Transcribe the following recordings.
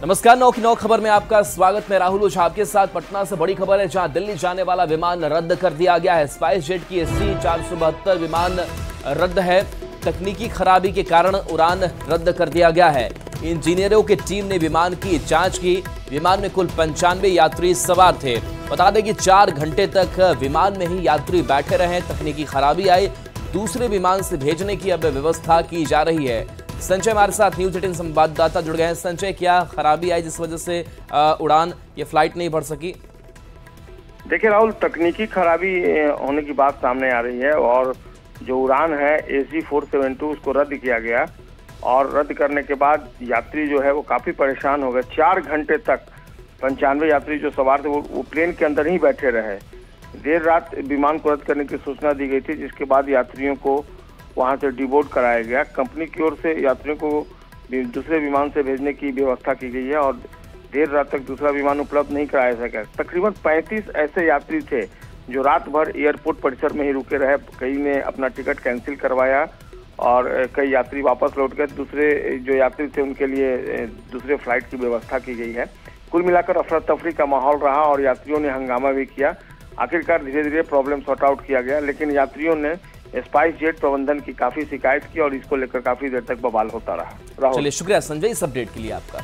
नमस्कार, 9 की 9 खबर में आपका स्वागत। मैं राहुल ओझा आपके साथ। पटना से बड़ी खबर है, जहां दिल्ली जाने वाला विमान रद्द कर दिया गया है। स्पाइस जेट की SC-472 विमान रद्द है। तकनीकी खराबी के कारण उड़ान रद्द कर दिया गया है। इंजीनियरों की टीम ने विमान की जांच की। विमान में कुल 95 यात्री सवार थे। बता दें कि 4 घंटे तक विमान में ही यात्री बैठे रहे। तकनीकी खराबी आई, दूसरे विमान से भेजने की अब व्यवस्था की जा रही है। संजय हमारे साथ न्यूज 18 संवाददाता जुड़ गए हैं। संजय, क्या खराबी आई जिस वजह से उड़ान ये फ्लाइट नहीं बढ़ सकी? देखिए राहुल, तकनीकी खराबी होने की बात सामने आ रही है और जो उड़ान है SG-472 उसको रद्द किया गया और रद्द करने के बाद यात्री जो है वो काफी परेशान हो गए। 4 घंटे तक 95 यात्री जो सवार थे वो प्लेन के अंदर ही बैठे रहे। देर रात विमान को रद्द करने की सूचना दी गई थी, जिसके बाद यात्रियों को वहां से डिबोर्ड कराया गया। कंपनी की ओर से यात्रियों को दूसरे विमान से भेजने की व्यवस्था की गई है और देर रात तक दूसरा विमान उपलब्ध नहीं कराया सका। तकरीबन 35 ऐसे यात्री थे जो रात भर एयरपोर्ट परिसर में ही रुके रहे। कई ने अपना टिकट कैंसिल करवाया और कई यात्री वापस लौट गए। दूसरे जो यात्री थे उनके लिए दूसरे फ्लाइट की व्यवस्था की गई है। कुल मिलाकर अफरा तफरी का माहौल रहा और यात्रियों ने हंगामा भी किया। आखिरकार धीरे धीरे प्रॉब्लम सॉर्ट आउट किया गया, लेकिन यात्रियों ने स्पाइस जेट प्रबंधन की काफी शिकायत की और इसको लेकर काफी देर तक बवाल होता रहा। चलिए, शुक्रिया संजय इस अपडेट के लिए आपका।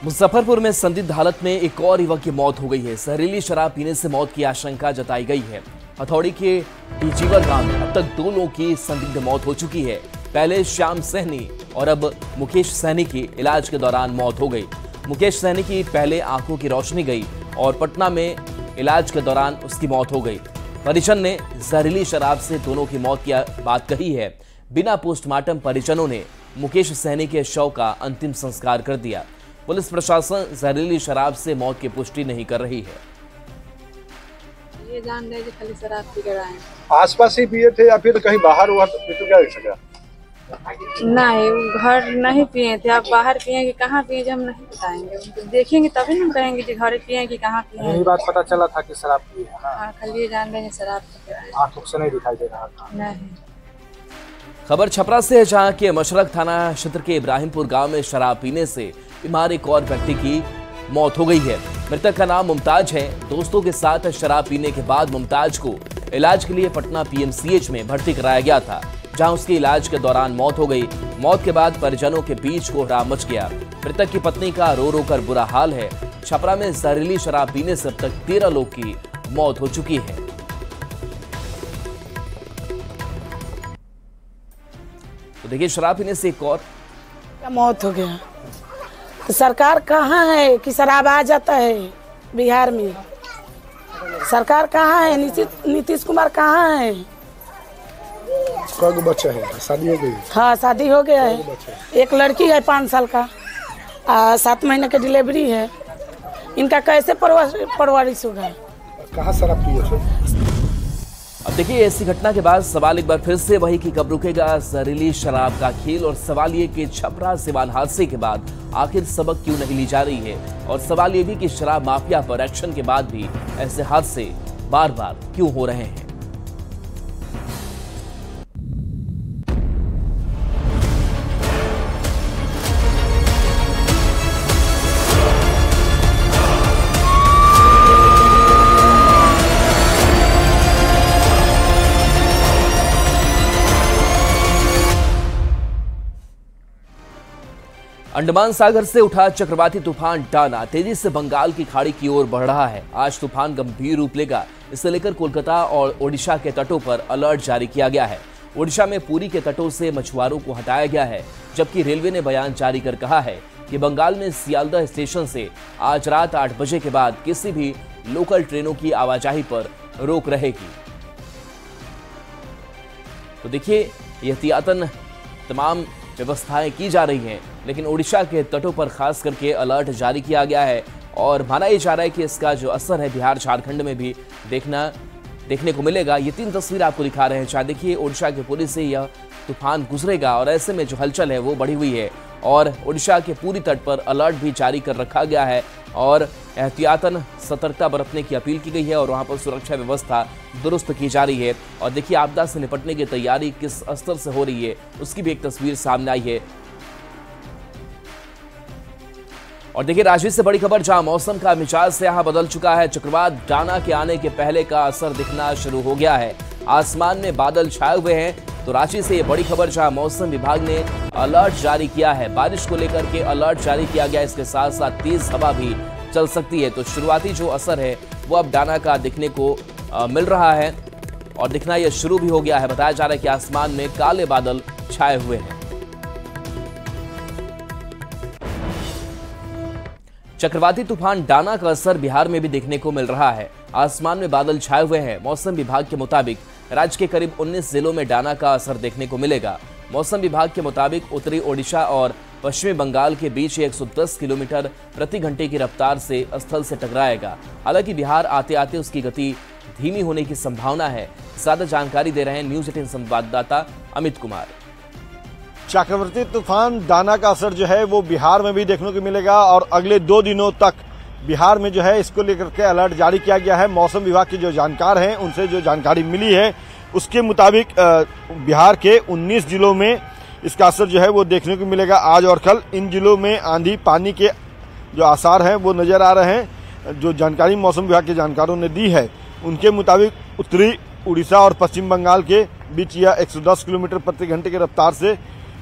मुजफ्फरपुर में संदिग्ध हालत में एक और युवक की मौत हो गई है। जहरीली शराब पीने से मौत की आशंका जताई गई है। हथौड़ी के डीजीवर गांव में अब तक 2 लोगों की संदिग्ध मौत हो चुकी है। पहले श्याम सहनी और अब मुकेश सहनी की इलाज के दौरान मौत हो गई। मुकेश सहनी की पहले आंखों की रोशनी गई और पटना में इलाज के दौरान उसकी मौत हो गई। परिजन ने जहरीली शराब से दोनों की मौत की बात कही है। बिना पोस्टमार्टम परिजनों ने मुकेश सहनी के शव का अंतिम संस्कार कर दिया। पुलिस प्रशासन जहरीली शराब से मौत की पुष्टि नहीं कर रही है। ये जान रहे कि खाली शराब पी कर आए। आसपास ही पिए थे या फिर कहीं बाहर हुआ तो क्या देख सका? नहीं, घर नहीं पिए थे। आप बाहर पिए कि कहाँ पिए जो हम नहीं बताएंगे। देखेंगे तभी हम कहेंगे कि घर पिए कि कहाँ पिए। यही बात पता चला था कि शराब पिए है ना? हाँ, खाली ये जान रहे हैं शराब पी कर आए। आंखों से नहीं दिखाई दे रहा था। नहीं। खबर छपरा से है, जहां के मशरक थाना क्षेत्र के इब्राहिमपुर गांव में शराब पीने से बीमार एक और व्यक्ति की मौत हो गई है। मृतक का नाम मुमताज है। दोस्तों के साथ शराब पीने के बाद मुमताज को इलाज के लिए पटना PMCH में भर्ती कराया गया था, जहां उसके इलाज के दौरान मौत हो गई। मौत के बाद परिजनों के बीच कोहराम मच गया। मृतक की पत्नी का रो रो कर बुरा हाल है। छपरा में जहरीली शराब पीने से अब तक 13 लोग की मौत हो चुकी है। तो देखिए, शराब पीने से एक और मौत हो गया। तो सरकार कहाँ है कि शराब आ जाता है बिहार में? सरकार कहाँ है? नीतीश कुमार कहाँ है? कौन बच्चा है? शादी हो गई? हाँ, शादी हो गया है। एक लड़की है 5 साल का, 7 महीने की डिलीवरी है। इनका कैसे परवरिश होगा? कहाँ शराब पिए थे? अब देखिए, ऐसी घटना के बाद सवाल एक बार फिर से वही कि कब रुकेगा जहरीली शराब का खेल। और सवाल ये कि छपरा सिवान हादसे के बाद आखिर सबक क्यों नहीं ली जा रही है। और सवाल ये भी कि शराब माफिया पर एक्शन के बाद भी ऐसे हादसे बार बार क्यों हो रहे हैं। अंडमान सागर से उठा चक्रवाती तूफान डाना तेजी से बंगाल की खाड़ी की ओर बढ़ रहा है। आज तूफान गंभीर रूप लेगा। इसे लेकर कोलकाता और ओडिशा के तटों पर अलर्ट जारी किया गया है। ओडिशा में पुरी के तटों से मछुआरों को हटाया गया है, जबकि रेलवे ने बयान जारी कर कहा है कि बंगाल में सियालदह स्टेशन से आज रात 8 बजे के बाद किसी भी लोकल ट्रेनों की आवाजाही पर रोक रहेगी। तो देखिए, एहतियातन तमाम व्यवस्थाएं की जा रही हैं, लेकिन ओडिशा के तटों पर खास करके अलर्ट जारी किया गया है और माना जा रहा है कि इसका जो असर है बिहार झारखंड में भी देखना देखने को मिलेगा। ये 3 तस्वीर आपको दिखा रहे हैं। शायद देखिए ओडिशा के पुरी से यह तूफान गुजरेगा और ऐसे में जो हलचल है वो बढ़ी हुई है और ओडिशा के पूरी तट पर अलर्ट भी जारी कर रखा गया है और एहतियातन सतर्कता बरतने की अपील की गई है और वहां पर सुरक्षा व्यवस्था दुरुस्त की जा रही है। और देखिए आपदा से निपटने की तैयारी किस स्तर से हो रही है उसकी भी एक तस्वीर सामने आई है। और देखिए राजवीर से बड़ी खबर, जहां मौसम का मिजाज से यहां बदल चुका है। चक्रवात डाना के आने के पहले का असर दिखना शुरू हो गया है। आसमान में बादल छाए हुए हैं। तो रांची से ये बड़ी खबर, जहां मौसम विभाग ने अलर्ट जारी किया है। बारिश को लेकर के अलर्ट जारी किया गया। इसके साथ साथ तेज हवा भी चल सकती है। तो शुरुआती जो असर है वो अब डाना का दिखने को मिल रहा है और दिखना यह शुरू भी हो गया है। बताया जा रहा है कि आसमान में काले बादल छाए हुए हैं। चक्रवाती तूफान डाना का असर बिहार में भी देखने को मिल रहा है। आसमान में बादल छाए हुए हैं। मौसम विभाग के मुताबिक राज्य के करीब 19 जिलों में डाना का असर देखने को मिलेगा। मौसम विभाग के मुताबिक उत्तरी ओडिशा और पश्चिमी बंगाल के बीच 110 किलोमीटर प्रति घंटे की रफ्तार से स्थल से टकराएगा। हालांकि बिहार आते आते उसकी गति धीमी होने की संभावना है। ज्यादा जानकारी दे रहे हैं न्यूज 18 संवाददाता अमित कुमार। चक्रवाती तूफान डाना का असर जो है वो बिहार में भी देखने को मिलेगा और अगले 2 दिनों तक बिहार में जो है इसको लेकर के अलर्ट जारी किया गया है। मौसम विभाग के जो जानकार हैं उनसे जो जानकारी मिली है उसके मुताबिक बिहार के 19 जिलों में इसका असर जो है वो देखने को मिलेगा आज और कल। इन जिलों में आंधी पानी के जो आसार हैं वो नजर आ रहे हैं। जो जानकारी मौसम विभाग के जानकारों ने दी है उनके मुताबिक उत्तरी उड़ीसा और पश्चिम बंगाल के बीच यह 110 किलोमीटर प्रति घंटे की रफ्तार से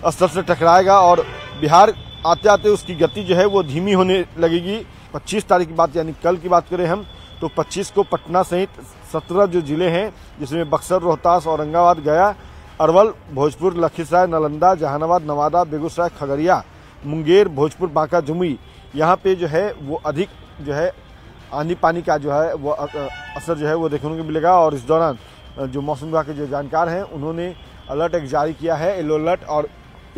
स्थल से टकराएगा और बिहार आते आते उसकी गति जो है वो धीमी होने लगेगी। 25 तारीख की बात यानी कल की बात करें हम तो 25 को पटना सहित 17 जो जिले हैं जिसमें बक्सर, रोहतास, औरंगाबाद, गया, अरवल, भोजपुर, लखीसराय, नालंदा, जहानाबाद, नवादा, बेगूसराय, खगड़िया, मुंगेर, भोजपुर, बांका, जमुई, यहाँ पे जो है वो अधिक जो है आंधी पानी का जो है वो असर जो है वो देखने को मिलेगा। और इस दौरान जो मौसम विभाग के जो जानकार हैं उन्होंने अलर्ट एक जारी किया है, येलो अलर्ट, और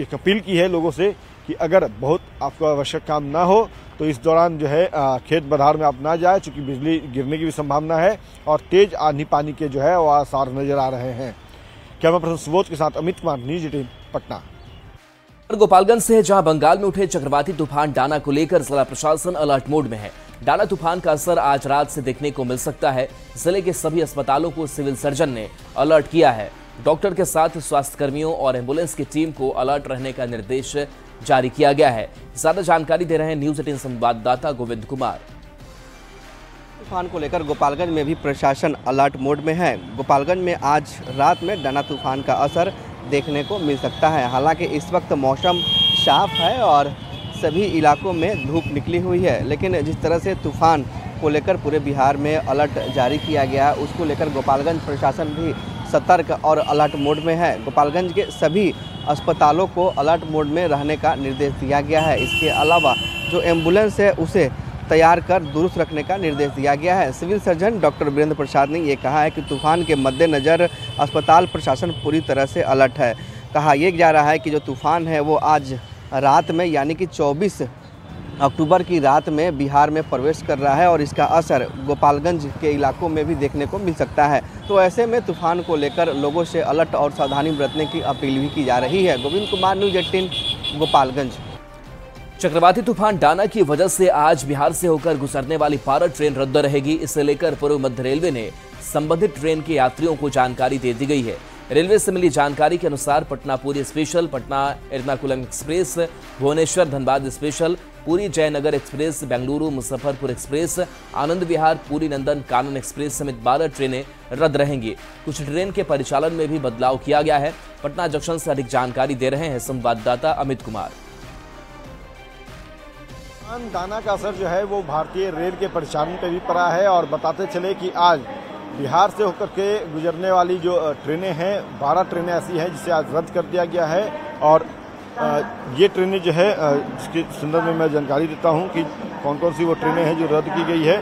एक अपील की है लोगों से कि अगर बहुत आपको आवश्यक काम ना हो तो इस दौरान जो है खेत बधार में आप ना जाए, चूंकि बिजली गिरने की भी संभावना है और तेज आंधी पानी के जो है वो आसार नजर आ रहे हैं। कैमरा पर्सन सुबोध के साथ अमित कुमार, न्यूज 18 पटना। गोपालगंज से जहां बंगाल में उठे चक्रवाती तूफान डाना को लेकर जिला प्रशासन अलर्ट मोड में है। डाना तूफान का असर आज रात से देखने को मिल सकता है। जिले के सभी अस्पतालों को सिविल सर्जन ने अलर्ट किया है। डॉक्टर के साथ स्वास्थ्य कर्मियों और एम्बुलेंस की टीम को अलर्ट रहने का निर्देश जारी किया गया है। ज्यादा जानकारी दे रहे हैं न्यूज 18 संवाददाता गोविंद कुमार। तूफान को लेकर गोपालगंज में भी प्रशासन अलर्ट मोड में है। गोपालगंज में आज रात में डाना तूफान का असर देखने को मिल सकता है। हालांकि इस वक्त मौसम साफ है और सभी इलाकों में धूप निकली हुई है, लेकिन जिस तरह से तूफान को लेकर पूरे बिहार में अलर्ट जारी किया गया है उसको लेकर गोपालगंज प्रशासन भी सतर्क और अलर्ट मोड में है। गोपालगंज के सभी अस्पतालों को अलर्ट मोड में रहने का निर्देश दिया गया है। इसके अलावा जो एम्बुलेंस है उसे तैयार कर दुरुस्त रखने का निर्देश दिया गया है। सिविल सर्जन डॉक्टर वीरेंद्र प्रसाद ने ये कहा है कि तूफान के मद्देनज़र अस्पताल प्रशासन पूरी तरह से अलर्ट है। कहा यह जा रहा है कि जो तूफान है वो आज रात में यानी कि 24 अक्टूबर की रात में बिहार में प्रवेश कर रहा है और इसका असर गोपालगंज के इलाकों में भी देखने को मिल सकता है। तो ऐसे में तूफान को लेकर लोगों से अलर्ट और सावधानी बरतने की अपील भी की जा रही है। गोविंद कुमार, न्यूज 18 गोपालगंज। चक्रवाती तूफान डाना की वजह से आज बिहार से होकर गुजरने वाली 12 ट्रेन रद्द रहेगी। इसे लेकर पूर्व मध्य रेलवे ने संबंधित ट्रेन के यात्रियों को जानकारी दे दी गई है। रेलवे से मिली जानकारी के अनुसार Patna Puri special, Patna Ernakulam express, Bhubaneswar Dhanbad special, Puri Jaynagar express, Bengaluru Muzaffarpur express, Anand Vihar Puri Nandan Kanan express समेत 12 ट्रेनें रद्द रहेंगी। कुछ ट्रेन के परिचालन में भी बदलाव किया गया है। पटना जंक्शन से अधिक जानकारी दे रहे हैं संवाददाता अमित कुमार। डाना का असर जो है वो भारतीय रेल के परिचालन पे भी पड़ा है और बताते चले कि आज बिहार से होकर के गुजरने वाली जो ट्रेनें हैं 12 ट्रेनें ऐसी हैं जिसे आज रद्द कर दिया गया है। और ये ट्रेनें जो है इसके संदर्भ में मैं जानकारी देता हूं कि कौन कौन सी वो ट्रेनें हैं जो रद्द की गई है।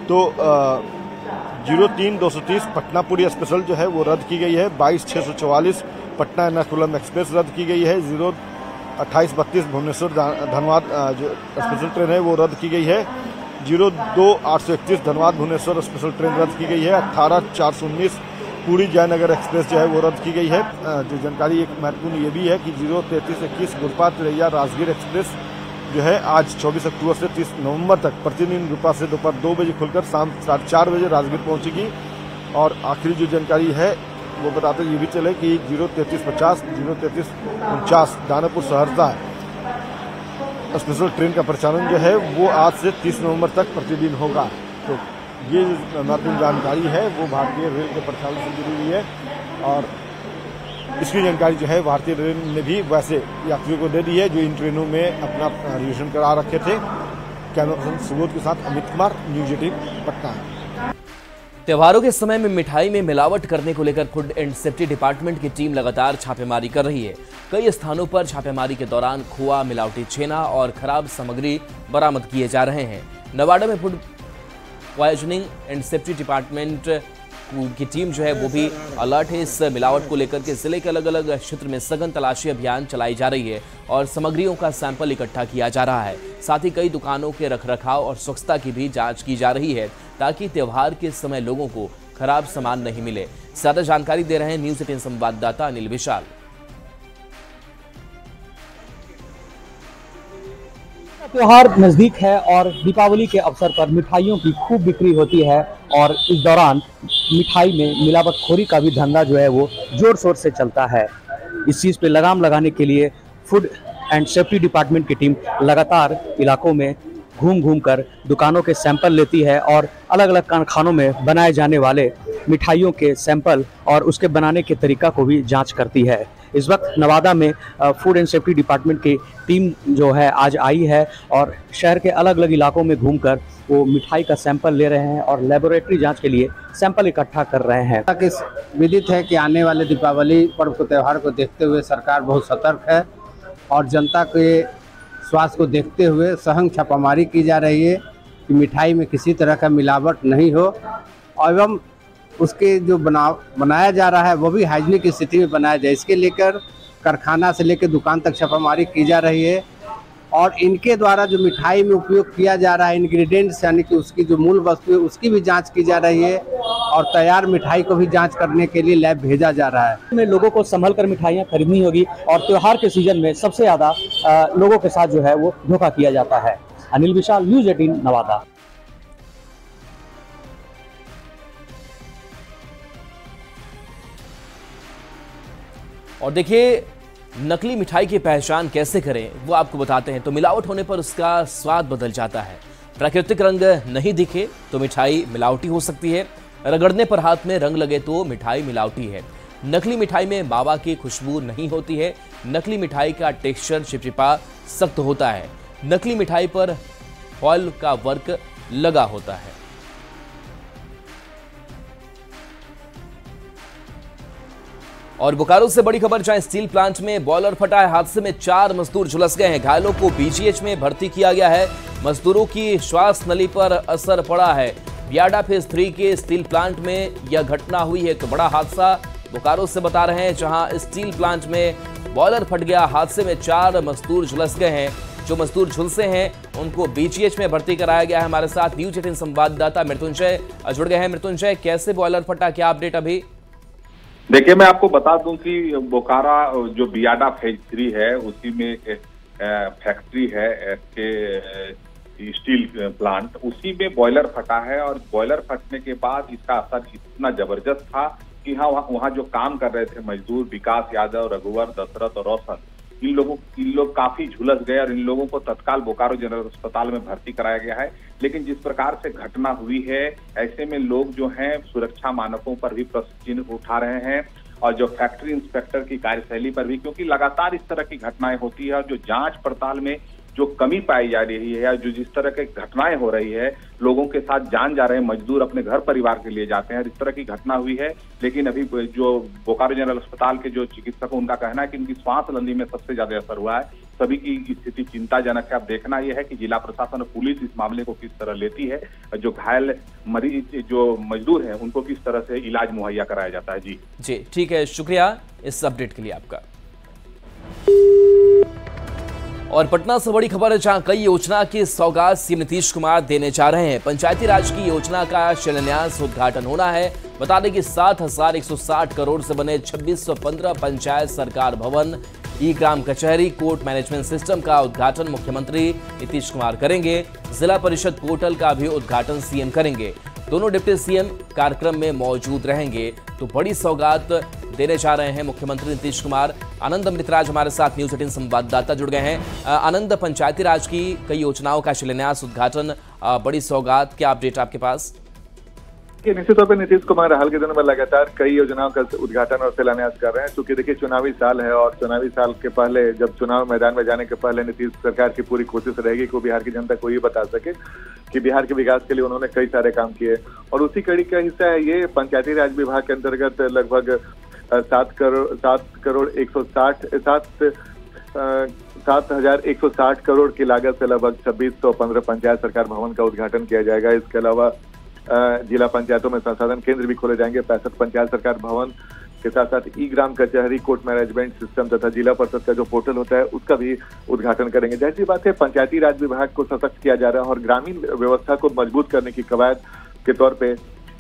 तो 03-230 पटना पुरी स्पेशल जो है वो रद्द की गई है। 22-644 पटना एर्नाकुलम एक्सप्रेस रद्द की गई है। 28-32 भुवनेश्वर धनबाद जो स्पेशल ट्रेन है वो रद्द की गई है। 02-831 धनबाद भुवनेश्वर स्पेशल ट्रेन रद्द की गई है। 18-419 पुरी जयनगर एक्सप्रेस जो है वो रद्द की गई है। जो जानकारी एक महत्वपूर्ण ये भी है कि 033-21 गुरपा तिरैया राजगीर एक्सप्रेस जो है आज 24 अक्टूबर से 30 नवंबर तक प्रतिदिन गुरपा से दोपहर 2 बजे खुलकर शाम 4:30 बजे राजगीर पहुंचेगी। और आखिरी जो जानकारी है वो बताते ये भी चले कि 033-50, 033-49 दानापुर सहरसा स्पेशल ट्रेन का प्रचालन जो है वो आज से 30 नवंबर तक प्रतिदिन होगा। तो ये महत्वपूर्ण जानकारी है वो भारतीय रेल के प्रचालन से जुड़ी हुई है और इसकी जानकारी जो है भारतीय रेल ने भी वैसे यात्रियों को दे दी है जो इन ट्रेनों में अपना रिजर्वेशन करा रखे थे। कैमरा पर्सन सुबोध के साथ अमित कुमार, न्यूज़ 18 पटना। त्योहारों के समय में मिठाई में मिलावट करने को लेकर फूड एंड सेफ्टी डिपार्टमेंट की टीम लगातार छापेमारी कर रही है। कई स्थानों पर छापेमारी के दौरान खोआ, मिलावटी छेना और खराब सामग्री बरामद किए जा रहे हैं। नवादा में food poisoning and safety department की टीम जो है वो भी अलर्ट है। इस मिलावट को लेकर के जिले के अलग अलग क्षेत्र में सघन तलाशी अभियान चलाई जा रही है और सामग्रियों का सैंपल इकट्ठा किया जा रहा है। साथ ही कई दुकानों के रखरखाव और स्वच्छता की भी जांच की जा रही है ताकि त्योहार के समय लोगों को खराब सामान नहीं मिले। ज्यादा जानकारी दे रहे हैं न्यूज़ 18 संवाददाता अनिल विशाल। त्योहार नजदीक है और दीपावली के अवसर पर मिठाइयों की खूब बिक्री होती है और इस दौरान मिठाई में मिलावटखोरी का भी धंधा जो है वो जोर शोर से चलता है। इस चीज़ पे लगाम लगाने के लिए फूड एंड सेफ्टी डिपार्टमेंट की टीम लगातार इलाकों में घूम कर दुकानों के सैंपल लेती है और अलग अलग कारखानों में बनाए जाने वाले मिठाइयों के सैंपल और उसके बनाने के तरीका को भी जांच करती है। इस वक्त नवादा में फूड एंड सेफ्टी डिपार्टमेंट की टीम जो है आज आई है और शहर के अलग अलग इलाकों में घूमकर वो मिठाई का सैंपल ले रहे हैं और लेबोरेटरी जांच के लिए सैंपल इकट्ठा कर रहे हैं। विदित है कि आने वाले दीपावली पर्व को त्यौहार को देखते हुए सरकार बहुत सतर्क है और जनता के स्वास्थ्य को देखते हुए सघन छापामारी की जा रही है कि मिठाई में किसी तरह का मिलावट नहीं हो एवं उसके जो बनाया जा रहा है वो भी हाइजीनिक स्थिति में बनाया जाए। इसके लेकर कारखाना से लेकर दुकान तक छापामारी की जा रही है और इनके द्वारा जो मिठाई में उपयोग किया जा रहा है इंग्रेडिएंट्स यानी कि उसकी जो मूल वस्तु है उसकी भी जांच की जा रही है और तैयार मिठाई को भी जांच करने के लिए लैब भेजा जा रहा है। में लोगों को संभल कर मिठाइयाँ खरीदनी होगी और त्योहार के सीजन में सबसे ज़्यादा लोगों के साथ जो है वो धोखा किया जाता है। अनिल विशाल, न्यूज़ 18 नवादा। और देखिए नकली मिठाई की पहचान कैसे करें वो आपको बताते हैं। तो मिलावट होने पर उसका स्वाद बदल जाता है। प्राकृतिक रंग नहीं दिखे तो मिठाई मिलावटी हो सकती है। रगड़ने पर हाथ में रंग लगे तो मिठाई मिलावटी है। नकली मिठाई में मावा की खुशबू नहीं होती है। नकली मिठाई का टेक्सचर चिपचिपा सख्त होता है। नकली मिठाई पर फॉइल का वर्क लगा होता है। और बोकारो से बड़ी खबर, जहां स्टील प्लांट में बॉयलर फटा है। हादसे में 4 मजदूर झुलस गए हैं। घायलों को बीजीएच में भर्ती किया गया है। मजदूरों की श्वास नली पर असर पड़ा है। बियाडा फेज 3 के स्टील प्लांट में यह घटना हुई है। तो बड़ा हादसा बोकारो से बता रहे हैं, जहां स्टील प्लांट में बॉयलर फट गया। हादसे में 4 मजदूर झुलस गए हैं। जो मजदूर झुलसे हैं उनको बीजीएच में भर्ती कराया गया है। हमारे साथ न्यूज़ 18 संवाददाता मृत्युंजय जुड़ गए हैं। मृत्युंजय, कैसे बॉयलर फटा, क्या अपडेट अभी? देखिए, मैं आपको बता दूं कि बोकारा जो बियाडा फेज 3 है उसी में फैक्ट्री है के स्टील प्लांट, उसी में बॉयलर फटा है। और बॉयलर फटने के बाद इसका असर इतना जबरदस्त था कि वहाँ जो काम कर रहे थे मजदूर विकास यादव, रघुवर, दशरथ और रोशन, इन लोग काफी झुलस गए और इन लोगों को तत्काल बोकारो जनरल अस्पताल में भर्ती कराया गया है। लेकिन जिस प्रकार से घटना हुई है, ऐसे में लोग जो हैं सुरक्षा मानकों पर भी प्रश्न चिन्ह उठा रहे हैं और जो फैक्ट्री इंस्पेक्टर की कार्यशैली पर भी, क्योंकि लगातार इस तरह की घटनाएं होती है और जो जांच पड़ताल में जो कमी पाई जा रही है, जो जिस तरह की घटनाएं हो रही है, लोगों के साथ जान जा रहे हैं, मजदूर अपने घर परिवार के लिए जाते हैं, इस तरह की घटना हुई है। लेकिन अभी जो बोकारो जनरल अस्पताल के जो चिकित्सक, उनका कहना है कि उनकी श्वास नली में सबसे ज्यादा असर हुआ है। सभी की स्थिति चिंताजनक है। अब देखना यह है कि जिला प्रशासन और पुलिस इस मामले को किस तरह लेती है, जो घायल मरीज जो मजदूर हैं उनको किस तरह से इलाज मुहैया कराया जाता है। जी ठीक है, शुक्रिया इस अपडेट के लिए आपका। और पटना से बड़ी खबर है, जहां कई योजना की सौगात सीएम नीतीश कुमार देने जा रहे हैं। पंचायती राज की योजना का शिलान्यास उद्घाटन होना है। बता दें कि 7,160 करोड़ से बने 2615 पंचायत सरकार भवन, ई ग्राम कचहरी, कोर्ट मैनेजमेंट सिस्टम का उद्घाटन मुख्यमंत्री नीतीश कुमार करेंगे। जिला परिषद पोर्टल का भी उद्घाटन सीएम करेंगे। दोनों डिप्टी सीएम कार्यक्रम में मौजूद रहेंगे। तो बड़ी सौगात देने जा रहे हैं मुख्यमंत्री नीतीश कुमार। आनंद अमृतराज हमारे साथ न्यूज 18 संवाददाता जुड़ गए हैं। आनंद, पंचायती राज की कई योजनाओं का शिलान्यास, उद्घाटन, बड़ी सौगात, क्या अपडेट आपके पास? निश्चित तौर पर नीतीश कुमार हाल के दिनों में लगातार कई योजनाओं का उद्घाटन और शिलान्यास कर रहे हैं। क्योंकि देखिए, चुनावी साल है और चुनावी साल के पहले, जब चुनाव मैदान में जाने के पहले नीतीश सरकार की पूरी कोशिश रहेगी कि बिहार की जनता को ये बता सके कि बिहार के विकास के लिए उन्होंने कई सारे काम किए। और उसी कड़ी का हिस्सा है ये पंचायती राज विभाग के अंतर्गत लगभग 7,160 करोड़ की लागत से लगभग 2615 पंचायत सरकार भवन का उद्घाटन किया जाएगा। इसके अलावा जिला पंचायतों में संसाधन केंद्र भी खोले जाएंगे। 65 पंचायत सरकार भवन के साथ साथ ई ग्राम कचहरी, कोर्ट मैनेजमेंट सिस्टम तथा जिला परिषद का जो पोर्टल होता है उसका भी उद्घाटन करेंगे। जैसी बात है, पंचायती राज विभाग को सशक्त किया जा रहा है और ग्रामीण व्यवस्था को मजबूत करने की कवायद के तौर पे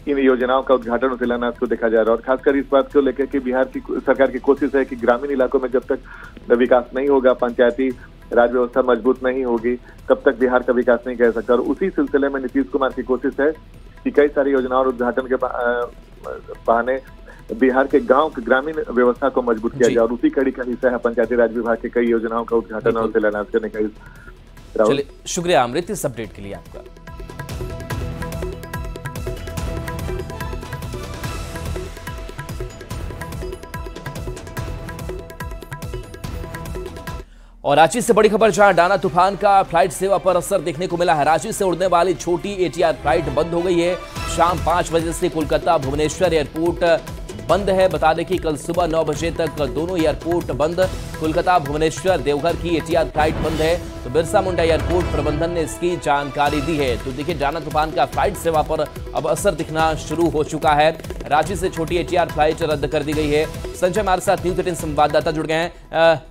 इन योजनाओं का उद्घाटन और शिलान्यास को देखा जा रहा है। और खासकर इस बात को लेकर कि बिहार की सरकार की कोशिश है कि ग्रामीण इलाकों में जब तक विकास नहीं होगा, पंचायती राज व्यवस्था मजबूत नहीं होगी, तब तक बिहार का विकास नहीं कर सकता। और उसी सिलसिले में नीतीश कुमार की कोशिश है कि कई सारी योजनाओं और उद्घाटन के बहाने बिहार के गांव की ग्रामीण व्यवस्था को मजबूत किया जाए। और उसी कड़ी का हिस्सा है पंचायती राज विभाग के कई योजनाओं का उद्घाटन और शिलान्यास करने का। चलिए, शुक्रिया अमृत इस अपडेट के लिए आपका। और रांची से बड़ी खबर, जहां डाना तूफान का फ्लाइट सेवा पर असर देखने को मिला है। रांची से उड़ने वाली छोटी ATR फ्लाइट बंद हो गई है। शाम 5 बजे से कोलकाता भुवनेश्वर एयरपोर्ट बंद है। बता दें कि कल सुबह 9 बजे तक दोनों एयरपोर्ट बंद। कोलकाता भुवनेश्वर देवघर की ATR फ्लाइट बंद है। तो बिरसा मुंडा एयरपोर्ट प्रबंधन ने इसकी जानकारी दी है। तो देखिए, डाना तूफान का फ्लाइट सेवा पर अब असर दिखना शुरू हो चुका है। रांची से छोटी ATR फ्लाइट रद्द कर दी गई है। संजय हमारे साथ न्यूज 18 संवाददाता जुड़ गए हैं।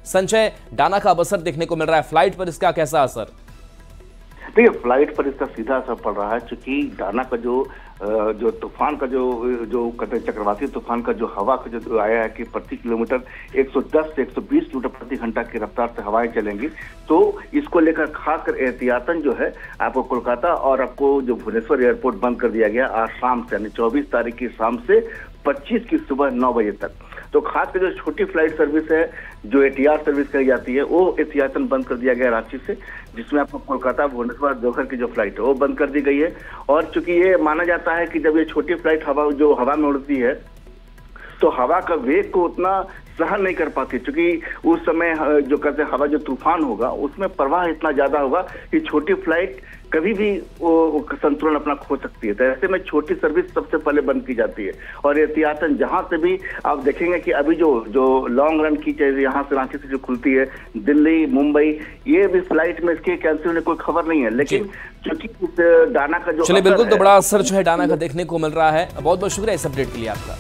संजय, डाना का अब असर देखने को मिल रहा है, फ्लाइट पर इसका कैसा असर? देखिए, फ्लाइट पर इसका सीधा असर पड़ रहा है, क्योंकि डाना का जो तूफान का जो चक्रवाती तूफान का जो हवा का जो आया है कि प्रति किलोमीटर 110 से 120 किलोमीटर प्रति घंटा की रफ्तार से हवाएं चलेंगी। तो इसको लेकर खासकर एहतियातन जो है आपको कोलकाता और आपको जो भुवनेश्वर एयरपोर्ट बंद कर दिया गया आज शाम से, यानी 24 तारीख की शाम से 25 की सुबह 9 बजे तक। तो खासकर जो छोटी फ्लाइट सर्विस है, जो ATR सर्विस कही जाती है, वो एहतियातन बंद कर दिया गया रांची से, जिसमें आपको कोलकाता भुवनेश्वर देवघर की जो फ्लाइट है वो बंद कर दी गई है। और चूंकि ये माना जाता है कि जब ये छोटी फ्लाइट हवा में उड़ती है तो हवा का वेग को उतना सहन नहीं कर पाती, क्योंकि उस समय जो कहते हैं हवा जो तूफान होगा उसमें प्रवाह इतना ज्यादा होगा कि छोटी फ्लाइट कभी भी वो संतुलन अपना खो सकती है। तो ऐसे में छोटी सर्विस सबसे पहले बंद की जाती है। और एहतियातन जहां से भी आप देखेंगे कि अभी जो लॉन्ग रन की चाहिए यहाँ से रांची से जो खुलती है, दिल्ली, मुंबई, ये भी फ्लाइट में इसके कैंसिल होने कोई खबर नहीं है। लेकिन क्योंकि इस डाना का जो चलिए, बिल्कुल, तो बड़ा असर जो है डाना का देखने को मिल रहा है। बहुत बहुत शुक्रिया इस अपडेट के लिए आपका।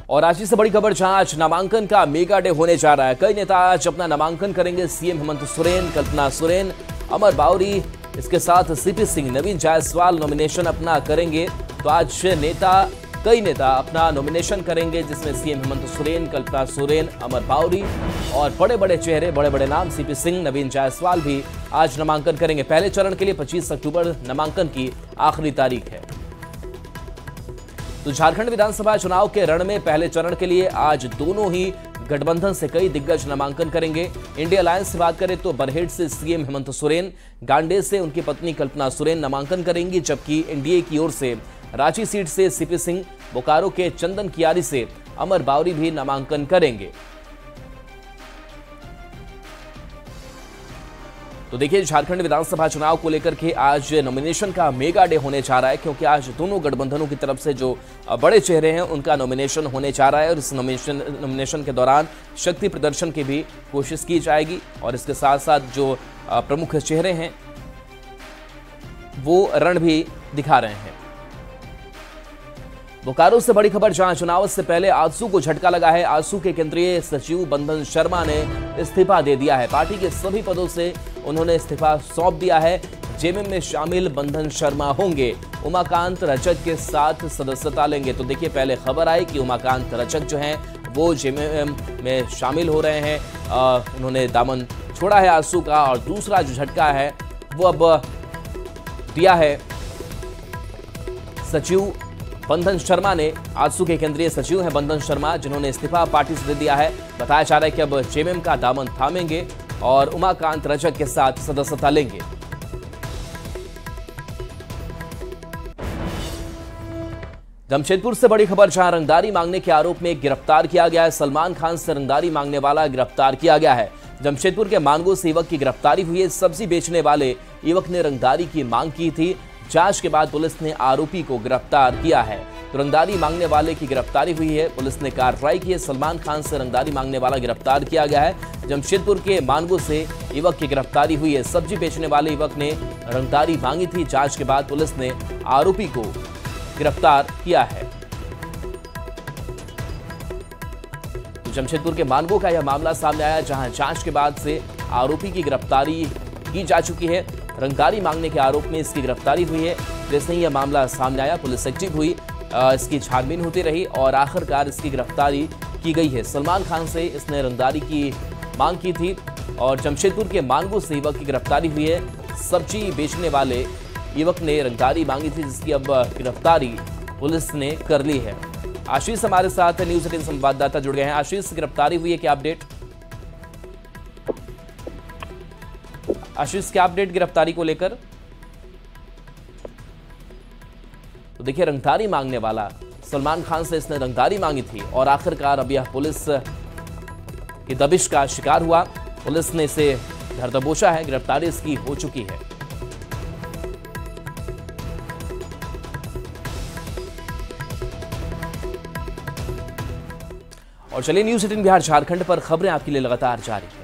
और रांची से बड़ी खबर, जहां आज नामांकन का मेगा डे होने जा रहा है। कई नेता आज अपना नामांकन करेंगे। सीएम हेमंत सोरेन, कल्पना सोरेन, अमर बावरी, इसके साथ CP सिंह, नवीन जायसवाल नॉमिनेशन अपना करेंगे। तो आज कई नेता अपना नॉमिनेशन करेंगे, जिसमें सीएम हेमंत सोरेन, कल्पना सोरेन, अमर बावरी और बड़े बड़े चेहरे, बड़े बड़े नाम CP सिंह, नवीन जायसवाल भी आज नामांकन करेंगे। पहले चरण के लिए 25 अक्टूबर नामांकन की आखिरी तारीख है। तो झारखंड विधानसभा चुनाव के रण में पहले चरण के लिए आज दोनों ही गठबंधन से कई दिग्गज नामांकन करेंगे। इंडिया अलायंस से बात करें तो बरहेट से सीएम हेमंत सोरेन, गांडे से उनकी पत्नी कल्पना सोरेन नामांकन करेंगी, जबकि एनडीए की ओर से रांची सीट से CP सिंह, बोकारो के चंदन कियारी से अमर बावरी भी नामांकन करेंगे। तो देखिए, झारखंड विधानसभा चुनाव को लेकर के आज नॉमिनेशन का मेगा डे होने जा रहा है, क्योंकि आज दोनों गठबंधनों की तरफ से जो बड़े चेहरे हैं उनका नॉमिनेशन होने जा रहा है। और इस नॉमिनेशन के दौरान शक्ति प्रदर्शन की भी कोशिश की जाएगी। और इसके साथ साथ जो प्रमुख चेहरे हैं वो रण भी दिखा रहे हैं। बोकारो से बड़ी खबर, जहां चुनाव से पहले आजसू को झटका लगा है। आजसू के केंद्रीय सचिव बंधन शर्मा ने इस्तीफा दे दिया है। पार्टी के सभी पदों से उन्होंने इस्तीफा सौंप दिया है। जेएमएम में शामिल बंधन शर्मा होंगे, उमाकांत रजक के साथ सदस्यता लेंगे। तो देखिए, पहले खबर आई कि उमाकांत रजक जो हैं वो जेएमएम में शामिल हो रहे हैं, उन्होंने दामन छोड़ा है आजसू का। और दूसरा जो झटका है वो अब दिया है सचिव बंधन शर्मा ने। आजसू के केंद्रीय सचिव हैं बंधन शर्मा, जिन्होंने इस्तीफा पार्टी से दे दिया है। बताया जा रहा है कि अब जेएमएम का दामन थामेंगे और उमाकांत रजक के साथ सदस्यता लेंगे। जमशेदपुर से बड़ी खबर, जहां रंगदारी मांगने के आरोप में गिरफ्तार किया गया है। सलमान खान से रंगदारी मांगने वाला गिरफ्तार किया गया है। जमशेदपुर के मानगो से युवक की गिरफ्तारी हुई है। सब्जी बेचने वाले युवक ने रंगदारी की मांग की थी। जांच के बाद पुलिस ने आरोपी को गिरफ्तार किया है। तो रंगदारी मांगने वाले की गिरफ्तारी हुई है, पुलिस ने कार्रवाई की है। सलमान खान से रंगदारी मांगने वाला गिरफ्तार किया गया है। जमशेदपुर के मानगो से युवक की गिरफ्तारी हुई है। सब्जी बेचने वाले युवक ने रंगदारी मांगी थी। जांच के बाद पुलिस ने आरोपी को गिरफ्तार किया है। तो जमशेदपुर के मानगो का यह मामला सामने आया, जहां जांच के बाद से आरोपी की गिरफ्तारी की जा चुकी है। रंगदारी मांगने के आरोप में इसकी गिरफ्तारी हुई है। जैसे ही यह मामला सामने आया, पुलिस एक्टिव हुई, इसकी छानबीन होती रही और आखिरकार इसकी गिरफ्तारी की गई है। सलमान खान से इसने रंगदारी की मांग की थी और जमशेदपुर के मानगो से युवक की गिरफ्तारी हुई है। सब्जी बेचने वाले युवक ने रंगदारी मांगी थी, जिसकी अब गिरफ्तारी पुलिस ने कर ली है। आशीष हमारे साथ न्यूज़ 18 संवाददाता जुड़ गए हैं। आशीष, गिरफ्तारी हुई है, क्या अपडेट? आशीष, क्या अपडेट गिरफ्तारी को लेकर? तो देखिए, रंगदारी मांगने वाला सलमान खान से इसने रंगदारी मांगी थी और आखिरकार अब यह पुलिस की दबिश का शिकार हुआ। पुलिस ने इसे धर दबोचा है, गिरफ्तारी इसकी हो चुकी है। और चलिए, न्यूज़ 18 बिहार झारखंड पर खबरें आपके लिए लगातार जारी है।